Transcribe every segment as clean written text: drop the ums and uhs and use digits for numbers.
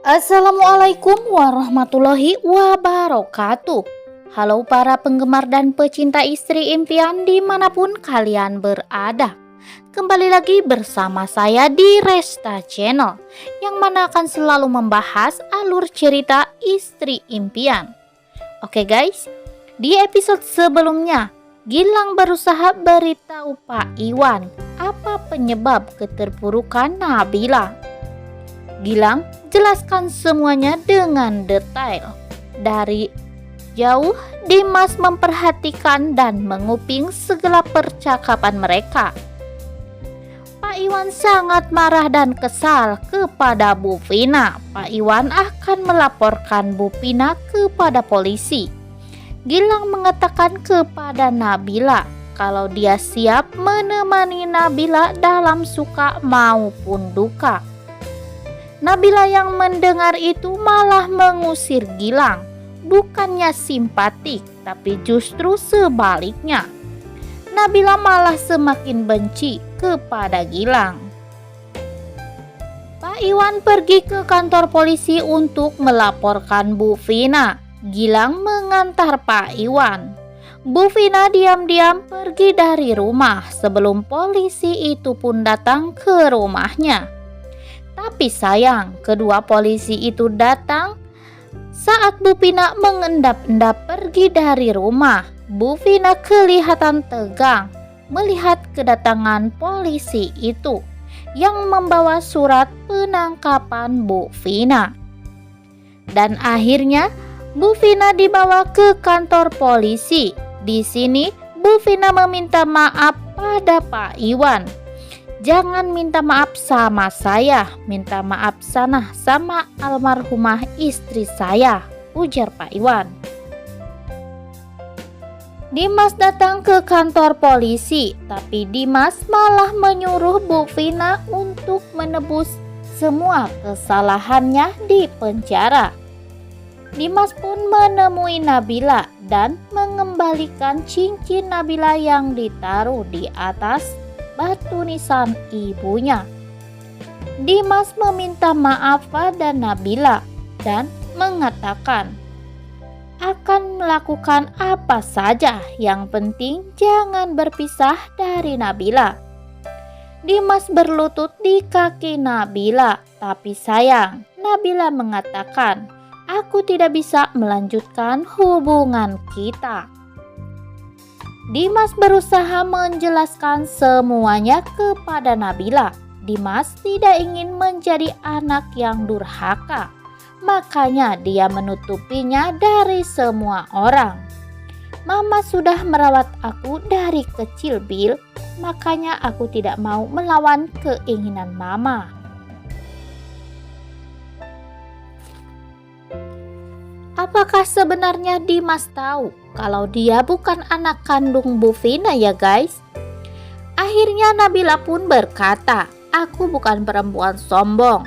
Assalamualaikum warahmatullahi wabarakatuh. Halo para penggemar dan pecinta istri impian dimanapun kalian berada. Kembali lagi bersama saya di Resta Channel, yang mana akan selalu membahas alur cerita istri impian. Oke guys, di episode sebelumnya Gilang berusaha beritahu Pak Iwan apa penyebab keterpurukan Nabila. Gilang jelaskan semuanya dengan detail. Dari jauh Dimas memperhatikan dan menguping segala percakapan mereka. Pak Iwan sangat marah dan kesal kepada Bu Vina. Pak Iwan akan melaporkan Bu Vina kepada polisi. Gilang mengatakan kepada Nabila kalau dia siap menemani Nabila dalam suka maupun duka. Nabila yang mendengar itu malah mengusir Gilang. Bukannya simpatik, tapi justru sebaliknya. Nabila malah semakin benci kepada Gilang. Pak Iwan pergi ke kantor polisi untuk melaporkan Bu Vina. Gilang mengantar Pak Iwan. Bu Vina diam-diam pergi dari rumah sebelum polisi itu pun datang ke rumahnya. Tapi sayang, kedua polisi itu datang saat Bu Vina mengendap-endap pergi dari rumah. Bu Vina kelihatan tegang melihat kedatangan polisi itu yang membawa surat penangkapan Bu Vina. Dan akhirnya Bu Vina dibawa ke kantor polisi. Di sini Bu Vina meminta maaf pada Pak Iwan. Jangan minta maaf sama saya, minta maaf sana sama almarhumah istri saya, ujar Pak Iwan. Dimas datang ke kantor polisi, tapi Dimas malah menyuruh Bu Vina untuk menebus semua kesalahannya di penjara. Dimas pun menemui Nabila dan mengembalikan cincin Nabila yang ditaruh di atas batu nisan ibunya. Dimas meminta maaf pada Nabila dan mengatakan akan melakukan apa saja, yang penting jangan berpisah dari Nabila. Dimas berlutut di kaki Nabila, tapi sayang, Nabila mengatakan, "Aku tidak bisa melanjutkan hubungan kita." Dimas berusaha menjelaskan semuanya kepada Nabila. Dimas tidak ingin menjadi anak yang durhaka, makanya dia menutupinya dari semua orang. "Mama sudah merawat aku dari kecil, Bill, makanya aku tidak mau melawan keinginan Mama." Apakah sebenarnya Dimas tahu kalau dia bukan anak kandung Bu Vina ya guys? Akhirnya Nabila pun berkata, "Aku bukan perempuan sombong.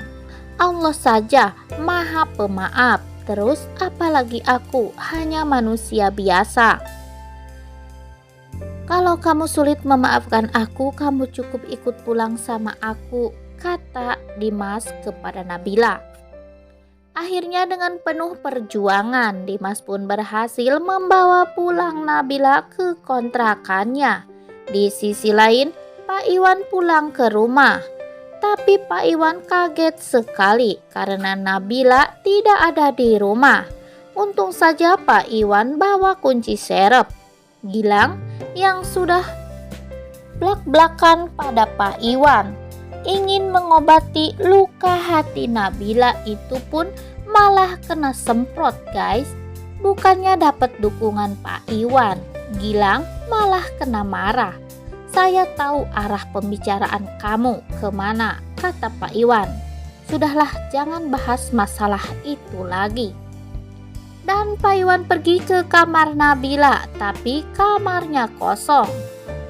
Allah saja Maha Pemaaf. Terus apalagi aku hanya manusia biasa. Kalau kamu sulit memaafkan aku, kamu cukup ikut pulang sama aku," kata Dimas kepada Nabila. Akhirnya dengan penuh perjuangan, Dimas pun berhasil membawa pulang Nabila ke kontrakannya. Di sisi lain, Pak Iwan pulang ke rumah. Tapi Pak Iwan kaget sekali karena Nabila tidak ada di rumah. Untung saja Pak Iwan bawa kunci serep. Gilang yang sudah blak-blakan pada Pak Iwan ingin mengobati luka hati Nabila itu pun malah kena semprot guys. Bukannya dapat dukungan Pak Iwan, Gilang malah kena marah. "Saya tahu arah pembicaraan kamu kemana," kata Pak Iwan. "Sudahlah, jangan bahas masalah itu lagi." Dan Pak Iwan pergi ke kamar Nabila, tapi kamarnya kosong.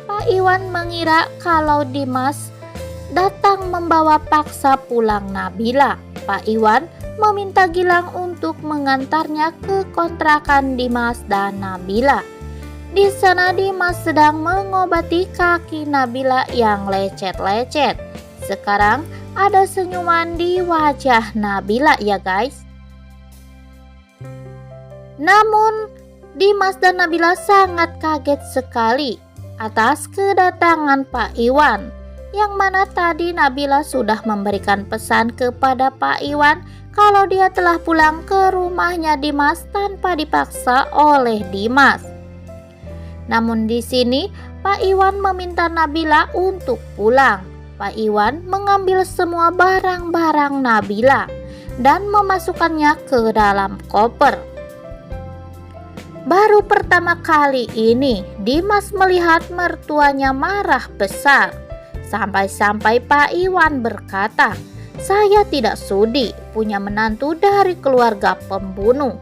Pak Iwan mengira kalau Dimas datang membawa paksa pulang Nabila. Pak Iwan meminta Gilang untuk mengantarnya ke kontrakan Dimas dan Nabila. Di sana Dimas sedang mengobati kaki Nabila yang lecet-lecet. Sekarang ada senyuman di wajah Nabila ya guys. Namun Dimas dan Nabila sangat kaget sekali atas kedatangan Pak Iwan, yang mana tadi Nabila sudah memberikan pesan kepada Pak Iwan kalau dia telah pulang ke rumahnya Dimas tanpa dipaksa oleh Dimas. Namun di sini Pak Iwan meminta Nabila untuk pulang. Pak Iwan mengambil semua barang-barang Nabila dan memasukkannya ke dalam koper. Baru pertama kali ini Dimas melihat mertuanya marah besar. Sampai-sampai Pak Iwan berkata, "Saya tidak sudi punya menantu dari keluarga pembunuh."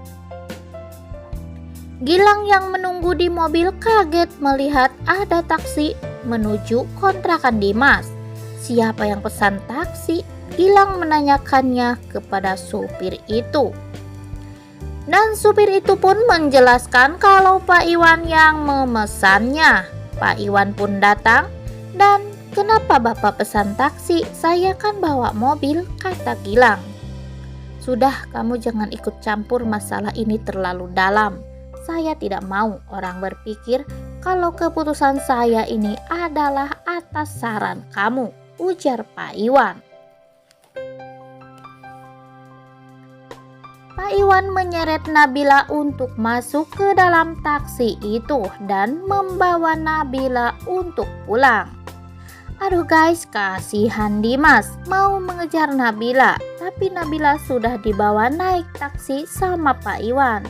Gilang yang menunggu di mobil kaget melihat ada taksi menuju kontrakan Dimas. Siapa yang pesan taksi? Gilang menanyakannya kepada supir itu. Dan supir itu pun menjelaskan kalau Pak Iwan yang memesannya. Pak Iwan pun datang dan, "Kenapa Bapak pesan taksi? Saya kan bawa mobil," kata Gilang. "Sudah, kamu jangan ikut campur masalah ini terlalu dalam. Saya tidak mau orang berpikir kalau keputusan saya ini adalah atas saran kamu," ujar Pak Iwan. Pak Iwan menyeret Nabila untuk masuk ke dalam taksi itu dan membawa Nabila untuk pulang. Aduh guys, kasihan Dimas mau mengejar Nabila, tapi Nabila sudah dibawa naik taksi sama Pak Iwan.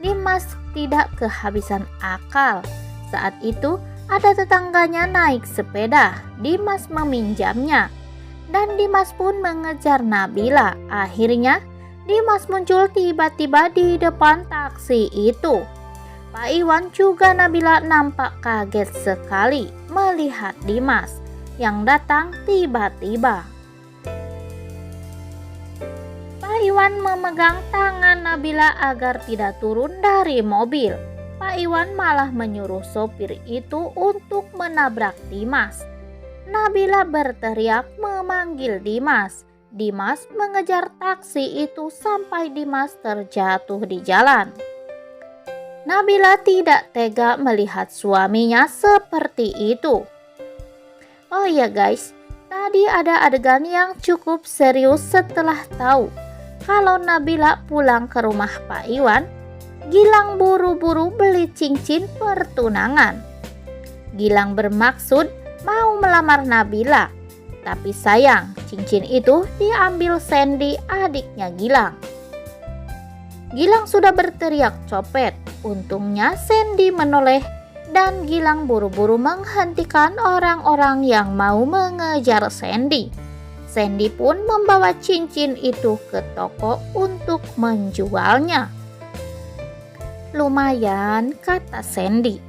Dimas tidak kehabisan akal. Saat itu ada tetangganya naik sepeda. Dimas meminjamnya dan Dimas pun mengejar Nabila. Akhirnya Dimas muncul tiba-tiba di depan taksi itu. Pak Iwan juga Nabila nampak kaget sekali melihat Dimas yang datang tiba-tiba. Pak Iwan memegang tangan Nabila agar tidak turun dari mobil. Pak Iwan malah menyuruh sopir itu untuk menabrak Dimas. Nabila berteriak memanggil Dimas. Dimas mengejar taksi itu sampai Dimas terjatuh di jalan. Nabila tidak tega melihat suaminya seperti itu. Oh ya guys, tadi ada adegan yang cukup serius setelah tahu kalau Nabila pulang ke rumah Pak Iwan. Gilang buru-buru beli cincin pertunangan. Gilang bermaksud mau melamar Nabila. Tapi sayang, cincin itu diambil Sandy, adiknya Gilang. Gilang sudah berteriak copet. Untungnya Sandy menoleh dan Gilang buru-buru menghentikan orang-orang yang mau mengejar Sandy. Sandy pun membawa cincin itu ke toko untuk menjualnya. "Lumayan," kata Sandy.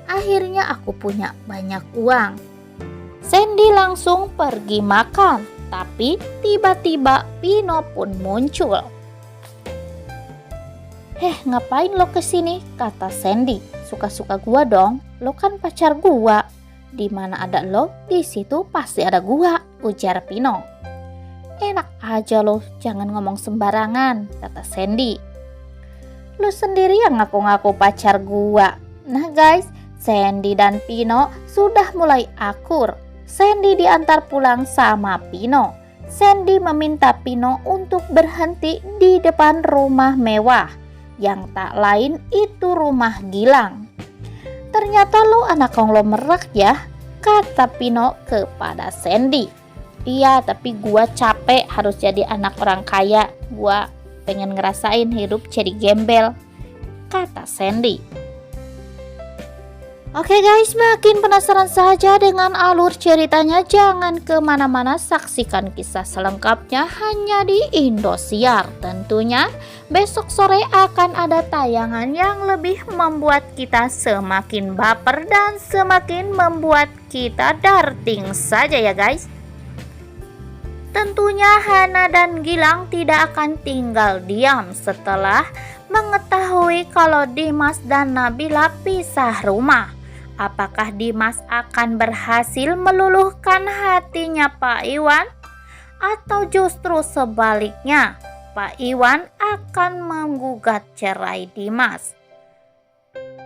"Akhirnya aku punya banyak uang." Sandy langsung pergi makan, tapi tiba-tiba Pino pun muncul. "Ngapain lo kesini?" kata Sandy. "Suka-suka gua dong, lo kan pacar gua. Di mana ada lo, di situ pasti ada gua," ujar Pino. "Enak aja lo, jangan ngomong sembarangan," kata Sandy. "Lo sendiri yang ngaku-ngaku pacar gua." Nah guys, Sandy dan Pino sudah mulai akur. Sandy diantar pulang sama Pino. Sandy meminta Pino untuk berhenti di depan rumah mewah, yang tak lain itu rumah Gilang. "Ternyata lo anak konglomerat ya," kata Pino kepada Sandy. "Iya, tapi gua capek harus jadi anak orang kaya. Gua pengen ngerasain hidup jadi gembel," kata Sandy. Oke guys, makin penasaran saja dengan alur ceritanya? Jangan kemana-mana, saksikan kisah selengkapnya hanya di Indosiar. Tentunya besok sore akan ada tayangan yang lebih membuat kita semakin baper dan semakin membuat kita darting saja ya guys. Tentunya Hana dan Gilang tidak akan tinggal diam setelah mengetahui kalau Dimas dan Nabila pisah rumah. Apakah Dimas akan berhasil meluluhkan hatinya Pak Iwan? Atau justru sebaliknya, Pak Iwan akan menggugat cerai Dimas?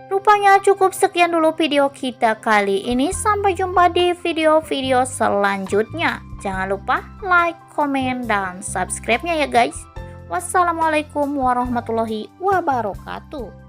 Rupanya cukup sekian dulu video kita kali ini. Sampai jumpa di video-video selanjutnya. Jangan lupa like, komen, dan subscribe-nya ya guys. Wassalamualaikum warahmatullahi wabarakatuh.